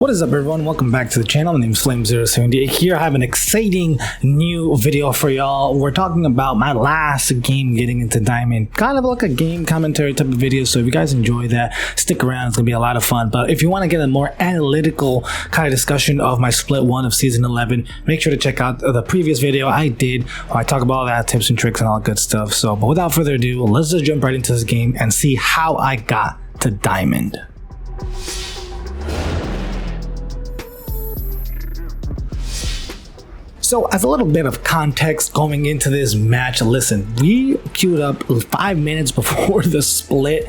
What is up, everyone? Welcome back to the channel. My name is Flame078 here. I have an exciting new video for y'all. We're talking about my last game getting into Diamond, kind of like a game commentary type of video. So if you guys enjoy that, stick around. It's gonna be a lot of fun. But if you want to get a more analytical kind of discussion of my split 1 of season 11, make sure to check out the previous video I did where I talk about all that tips and tricks and all that good stuff. So but without further ado, let's just jump right into this game and see how I got to Diamond. So as a little bit of context going into this match, listen, we queued up 5 minutes before the split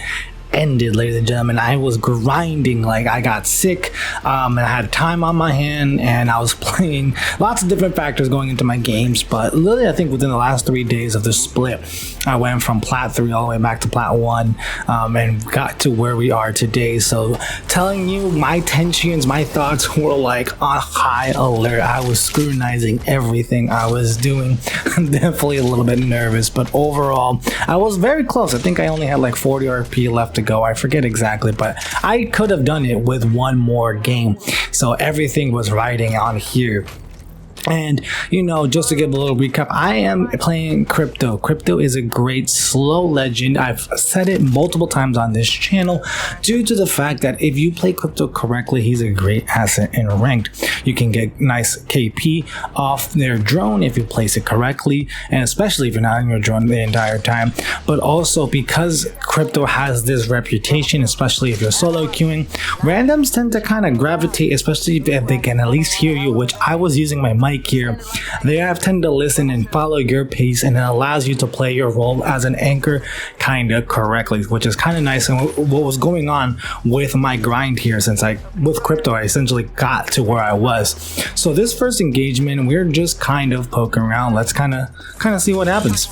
ended, ladies and gentlemen. I was grinding like I got sick, and I had time on my hand, and I was playing lots of different factors going into my games. But literally, I think within the last 3 days of the split, I went from plat 3 all the way back to plat 1, and got to where we are today. So telling you, my tensions, my thoughts were like on high alert. I was scrutinizing everything I was doing. I'm definitely a little bit nervous, but overall I was very close. I think I only had like 40 RP left to go. I forget exactly, but I could have done it with one more game. So everything was riding on here. And you know, just to give a little recap, I am playing Crypto. Crypto is a great slow legend. I've said it multiple times on this channel due to the fact that if you play Crypto correctly, he's a great asset in ranked. You can get nice KP off their drone if you place it correctly, and especially if you're not in your drone the entire time. But also because Crypto has this reputation, especially if you're solo queuing, randoms tend to kind of gravitate, especially if they can at least hear you, which I was using my mic here. They have tend to listen and follow your pace, and it allows you to play your role as an anchor kind of correctly, which is kind of nice. And what was going on with my grind here, since with Crypto I essentially got to where I was. So this first engagement, we're just kind of poking around. Let's kind of see what happens.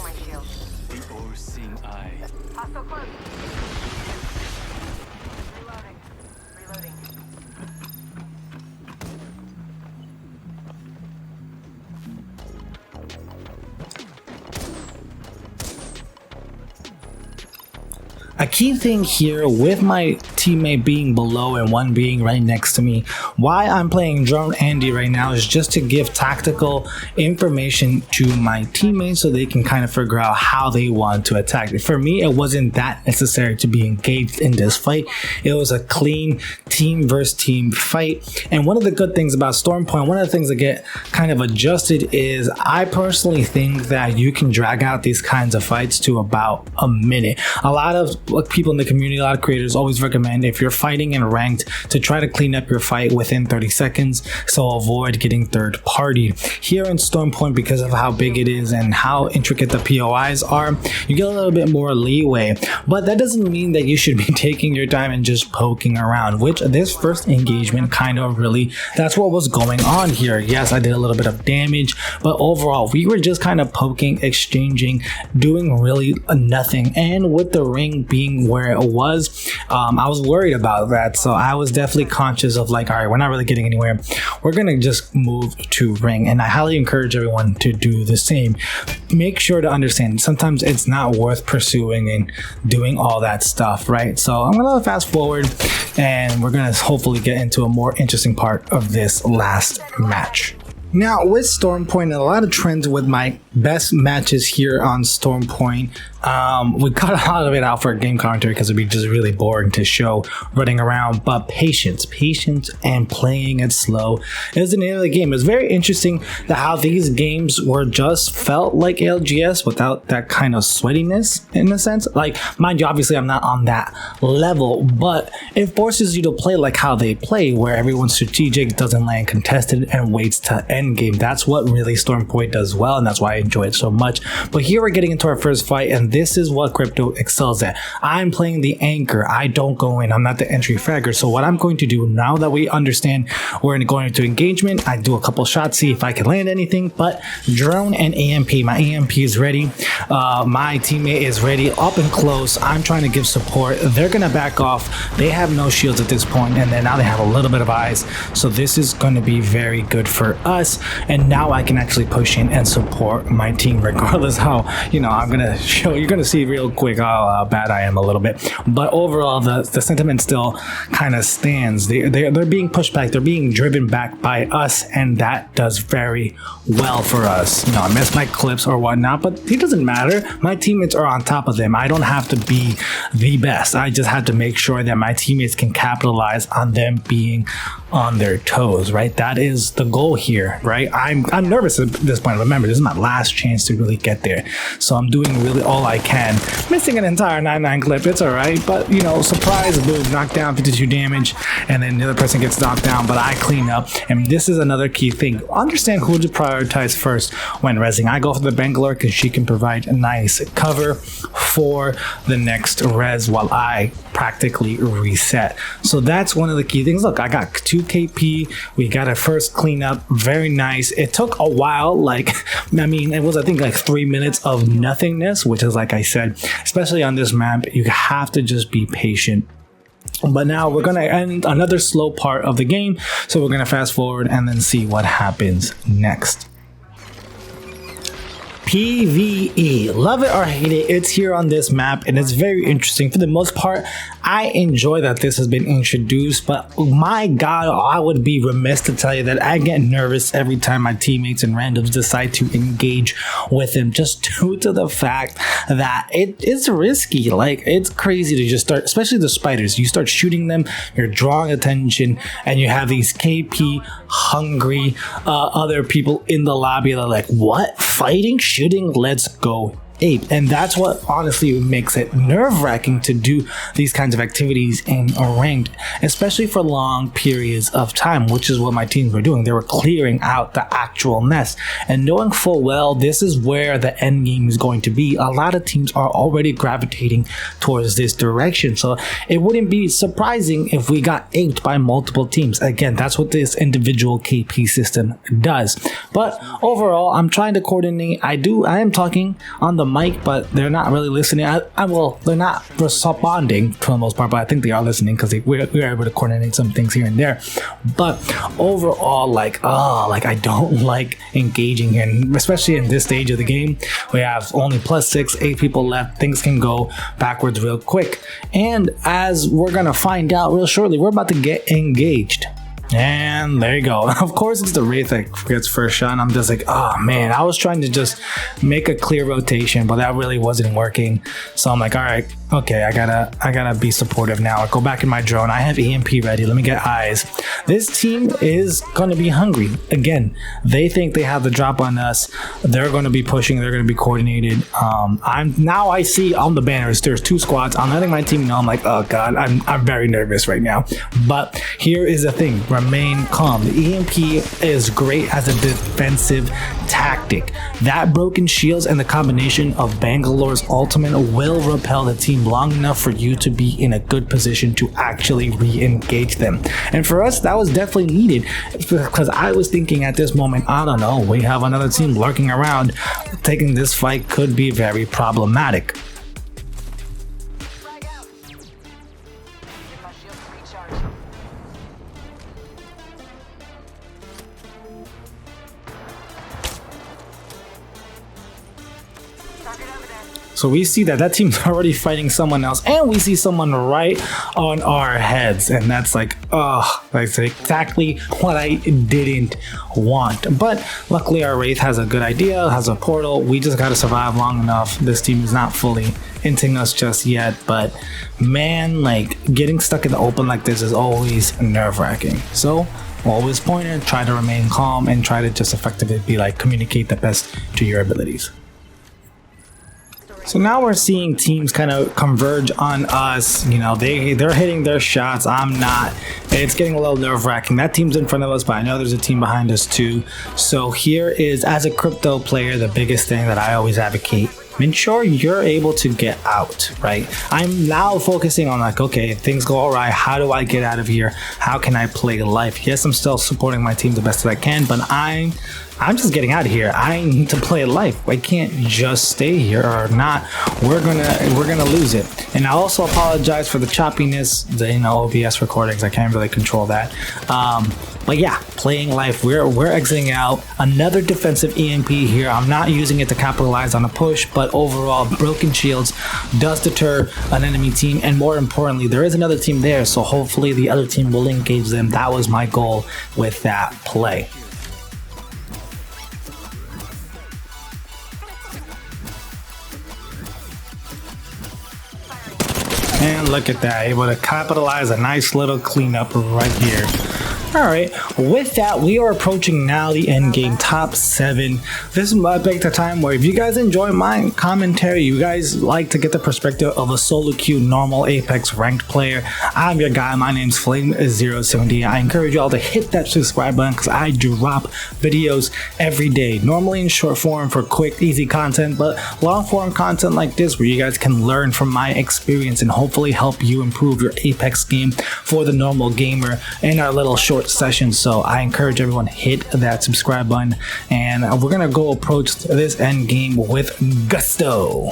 A key thing here with my teammate being below and one being right next to me, why I'm playing Drone Andy right now is just to give tactical information to my teammates so they can kind of figure out how they want to attack. For me, it wasn't that necessary to be engaged in this fight. It was a clean team versus team fight. And one of the good things about Stormpoint, one of the things that get kind of adjusted is I personally think that you can drag out these kinds of fights to about a minute. A lot of people in the community, a lot of creators always recommend if you're fighting in ranked to try to clean up your fight within 30 seconds, so avoid getting third party. Here in Stormpoint, because of how big it is and how intricate the POIs are, you get a little bit more leeway, but that doesn't mean that you should be taking your time and just poking around, which this first engagement kind of really, that's what was going on here. Yes, I did a little bit of damage, but overall we were just kind of poking, exchanging, doing really nothing. And with the ring being where it was, I was worried about that. So I was definitely conscious of like, all right, we're not really getting anywhere. We're gonna just move to ring. And I highly encourage everyone to do the same. Make sure to understand sometimes it's not worth pursuing and doing all that stuff, right? So I'm gonna fast forward and we're gonna hopefully get into a more interesting part of this last match. Now with Stormpoint, a lot of trends with my best matches here on Stormpoint. We cut a lot of it out for a game commentary because it'd be just really boring to show running around, but patience and playing it slow is the name of the game. It's very interesting that how these games were just felt like LGS without that kind of sweatiness in a sense. Like, mind you, obviously I'm not on that level, but it forces you to play like how they play, where everyone's strategic, doesn't land contested, and waits to end game. That's what really Stormpoint does well, and that's why I enjoy it so much. But here we're getting into our first fight, and this is what Crypto excels at. I'm playing the anchor. I don't go in. I'm not the entry fragger. So what I'm going to do now that we understand we're going into engagement, I do a couple shots, see if I can land anything. But drone and AMP, my AMP is ready. My teammate is ready, up and close. I'm trying to give support. They're gonna back off. They have no shields at this point, and then now they have a little bit of eyes. So this is going to be very good for us. And now I can actually push in and support my team, regardless how, you know, you're gonna see real quick how bad I am a little bit. But overall, the sentiment still kind of stands. They're being pushed back. They're being driven back by us, and that does very well for us. You know, I missed my clips or whatnot, but it doesn't matter. My teammates are on top of them. I don't have to be the best. I just have to make sure that my teammates can capitalize on them being on their toes, right? That is the goal here, right? I'm nervous at this point. Remember, this is my last chance to really get there, so I'm doing really all I can. Missing an entire 9-9 clip, it's all right, but you know, surprise, boom, knocked down, 52 damage, and then the other person gets knocked down, but I clean up. And this is another key thing: understand who to prioritize first when rezzing. I go for the Bangalore because she can provide a nice cover for the next res while I practically reset. So that's one of the key things. Look, I got 2 KP. We got a first cleanup. Very nice. It took a while. Like, I mean, it was, I think, like 3 minutes of nothingness, which is, like I said, especially on this map, you have to just be patient. But now we're going to end another slow part of the game. So we're going to fast forward and then see what happens next. PvE, love it or hate it, it's here on this map, and it's very interesting. For the most part, I enjoy that this has been introduced, but my god, I would be remiss to tell you that I get nervous every time my teammates and randoms decide to engage with him, just due to the fact that it's risky. Like, it's crazy to just start, especially the spiders. You start shooting them, you're drawing attention, and you have these KP hungry other people in the lobby that are like, what? Fighting? Shooting? Let's go ape. And that's what honestly makes it nerve-wracking to do these kinds of activities in a ranked, especially for long periods of time, which is what my teams were doing. They were clearing out the actual nest, and knowing full well this is where the end game is going to be. A lot of teams are already gravitating towards this direction, so it wouldn't be surprising if we got aped by multiple teams. Again, that's what this individual KP system does. But overall, I'm trying to coordinate. I am talking on the mic, but they're not really listening. Well, they're not responding for the most part, but I think they are listening because we're able to coordinate some things here and there. But overall, like I don't like engaging in, especially in this stage of the game. We have only +6, 8 people left. Things can go backwards real quick, and as we're gonna find out real shortly, we're about to get engaged. And there you go. Of course, it's the Wraith that gets first shot, and I'm just like, oh man, I was trying to just make a clear rotation, but that really wasn't working. So I'm like, all right, okay, I gotta be supportive now. I go back in my drone. I have EMP ready. Let me get eyes. This team is gonna be hungry. Again, they think they have the drop on us. They're gonna be pushing. They're gonna be coordinated. I see on the banners there's 2 squads. I'm letting my team know. I'm like, oh god, I'm very nervous right now. But here is the thing: remain calm. The EMP is great as a defensive tactic. That broken shields and the combination of Bangalore's ultimate will repel the team long enough for you to be in a good position to actually re-engage them. And for us, that was definitely needed, because I was thinking at this moment, I don't know, we have another team lurking around. Taking this fight could be very problematic. So we see that team's already fighting someone else, and we see someone right on our heads, and that's like, oh, that's exactly what I didn't want. But luckily our Wraith has a good idea, has a portal. We just gotta survive long enough. This team is not fully inting us just yet, but man, like, getting stuck in the open like this is always nerve-wracking. So always pointed, try to remain calm, and try to just effectively be like, communicate the best to your abilities. So now we're seeing teams kind of converge on us. You know, they're hitting their shots. I'm not. It's getting a little nerve-wracking. That team's in front of us, but I know there's a team behind us too. So here is, as a crypto player, the biggest thing that I always advocate: ensure you're able to get out, right? I'm now focusing on like, okay, if things go all right, how do I get out of here? How can I play life? Yes, I'm still supporting my team the best that I can, but I'm I'm just getting out of here. I need to play life. I can't just stay here, or not we're gonna lose it. And I also apologize for the choppiness, the OBS recordings. I can't really control that. But yeah, playing life. We're exiting out. Another defensive EMP here. I'm not using it to capitalize on a push, but overall, broken shields does deter an enemy team, and more importantly, there is another team there, so hopefully the other team will engage them. That was my goal with that play. And look at that, able to capitalize a nice little cleanup right here. Alright, with that, we are approaching now the end game, top 7. This is about the time where if you guys enjoy my commentary, you guys like to get the perspective of a solo queue normal Apex ranked player, I'm your guy. My name's Flame070. I encourage you all to hit that subscribe button because I drop videos every day, normally in short form for quick, easy content, but long form content like this where you guys can learn from my experience and hopefully help you improve your Apex game for the normal gamer in our little short session. So I encourage everyone hit that subscribe button, and we're gonna go approach this end game with gusto.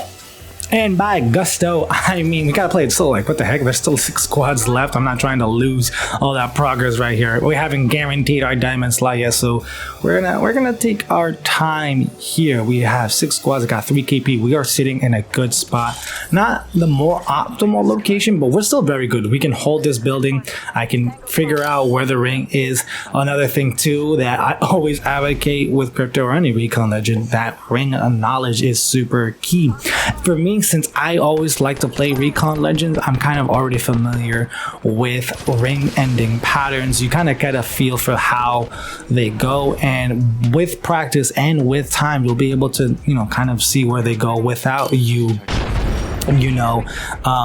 And by gusto, I mean we gotta play it slow. Like, what the heck? There's still 6 squads left. I'm not trying to lose all that progress right here. We haven't guaranteed our diamond slot yet, so we're gonna take our time here. We have 6 squads. I got 3 KP. We are sitting in a good spot. Not the more optimal location, but we're still very good. We can hold this building. I can figure out where the ring is. Another thing too that I always advocate with crypto or any recon legend, that ring of knowledge is super key. For me, since I always like to play recon legends, I'm kind of already familiar with ring ending patterns. You kind of get a feel for how they go, and with practice and with time, you'll be able to, kind of see where they go without you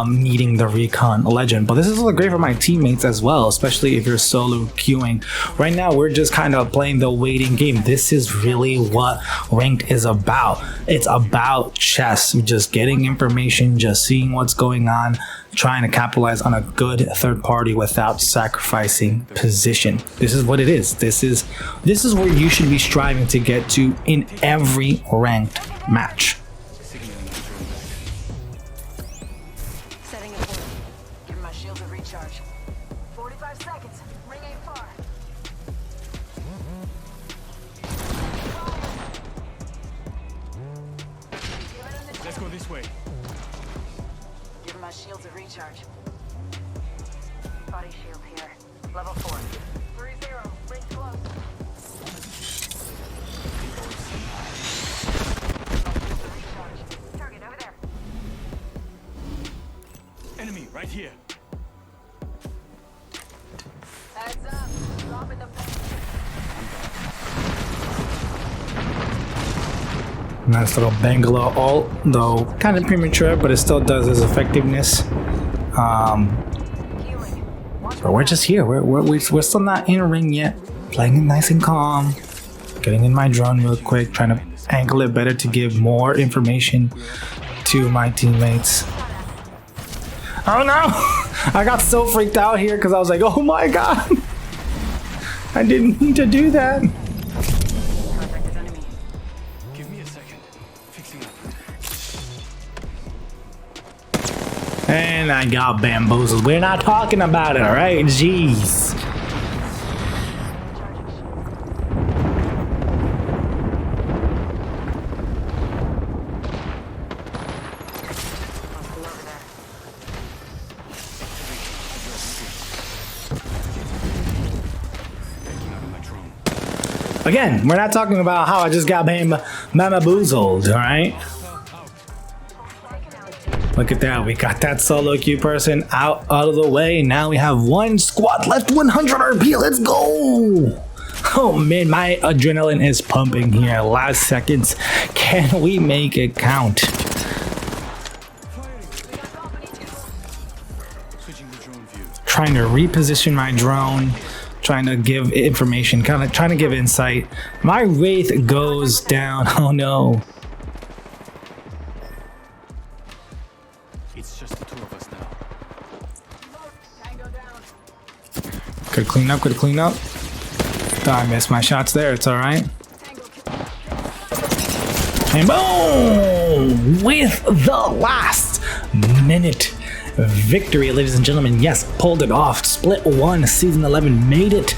needing the recon legend. But this is really great for my teammates as well, especially if you're solo queuing. Right now we're just kind of playing the waiting game. This is really what ranked is about. It's about chess, just getting information, just seeing what's going on, trying to capitalize on a good third party without sacrificing position. This is what it is. This is where you should be striving to get to in every ranked match. Recharge. 45 seconds. Ring ain't far. Let's go this way. Give my shields a recharge. Body shield here. Level 4. 3-0. Ring close. Target over there. Enemy right here. Heads up. Dropping the Nice little Bangalore ult, though kind of premature, but it still does its effectiveness. But we're just here. We're still not in a ring yet. Playing it nice and calm. Getting in my drone real quick, trying to angle it better to give more information to my teammates. Oh no! I got so freaked out here because I was like, oh my god! I didn't need to do that. Give me a second. Fixing up. And I got bamboozled. We're not talking about it, alright? Jeez. Again, we're not talking about how I just got bamboozled, alright? Look at that, we got that solo queue person out of the way. Now we have 1 squad left, 100 RP, let's go! Oh man, my adrenaline is pumping here. Last seconds, can we make it count? Trying to reposition my drone. Trying to give information, kind of trying to give insight. My Wraith goes down. Oh no. It's just the 2 of us now. Good clean up, good clean up. Thought I missed my shots there, it's alright. And boom! With the last minute victory, ladies and gentlemen. Yes, pulled it off. Split 1, season 11 made it.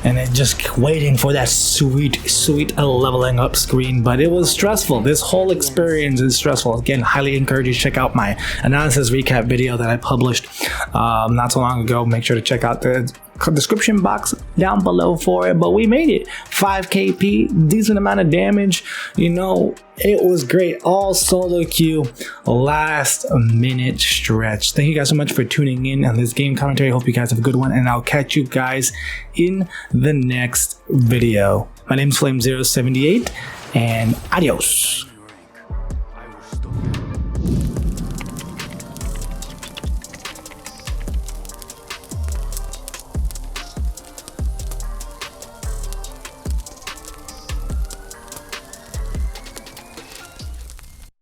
And it just waiting for that sweet leveling up screen. But it was stressful. This whole experience is stressful. Again, highly encourage you to check out my analysis recap video that I published not so long ago. Make sure to check out the description box down below for it. But we made it. 5 KP, decent amount of damage. You know, it was great. All solo queue, last minute stretch. Thank you guys so much for tuning in on this game commentary. Hope you guys have a good one, and I'll catch you guys in the next video. My name is Flame078, and adios.